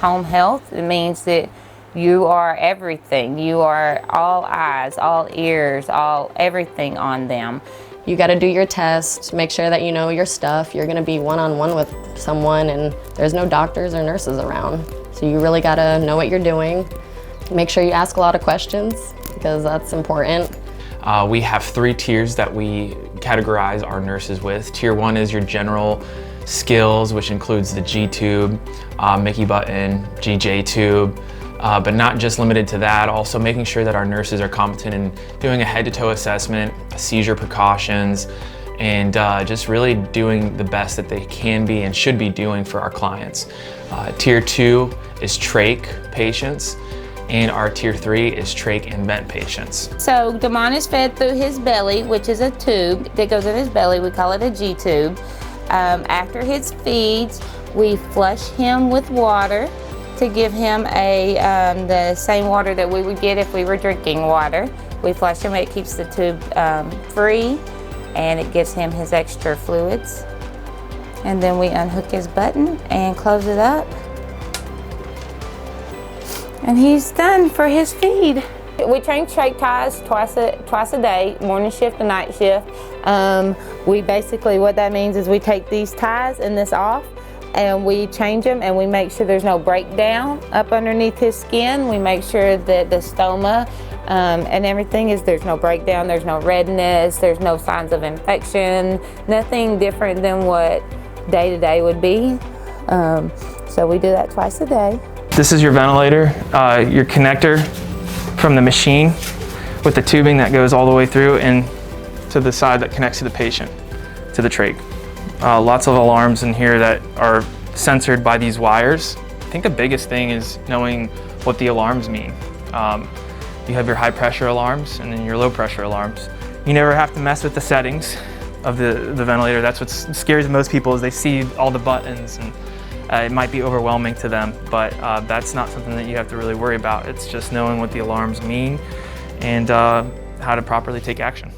home health. It means that you are everything. You are all eyes, all ears, everything on them. You got to do your test, make sure that you know your stuff. You're going to be one-on-one with someone, and there's no doctors or nurses around. So you really got to know what you're doing. Make sure you ask a lot of questions, because that's important. We have 3 tiers that we categorize our nurses with. Tier 1 is your general skills, which includes the G-tube, Mickey button, GJ tube, but not just limited to that, also making sure that our nurses are competent in doing a head-to-toe assessment, seizure precautions, and just really doing the best that they can be and should be doing for our clients. Tier 2 is trach patients, and our Tier 3 is trach and vent patients. So Damon is fed through his belly, which is a tube that goes in his belly. We call it a G-tube. After his feeds, we flush him with water to give him the same water that we would get if we were drinking water. We flush him, it keeps the tube free, and it gives him his extra fluids. And then we unhook his button and close it up. And he's done for his feed. We change trach ties twice a day, morning shift and night shift. What that means is we take these ties and this off, and we change them, and we make sure there's no breakdown up underneath his skin. We make sure that the stoma and everything there's no breakdown, there's no redness, there's no signs of infection, nothing different than what day-to-day would be. So we do that twice a day. This is your ventilator, your connector from the machine with the tubing that goes all the way through and to the side that connects to the patient, to the trach. Lots of alarms in here that are censored by these wires. I think the biggest thing is knowing what the alarms mean. You have your high pressure alarms and then your low pressure alarms. You never have to mess with the settings of the ventilator. That's what scares most people, is they see all the buttons, and it might be overwhelming to them, but that's not something that you have to really worry about. It's just knowing what the alarms mean and how to properly take action.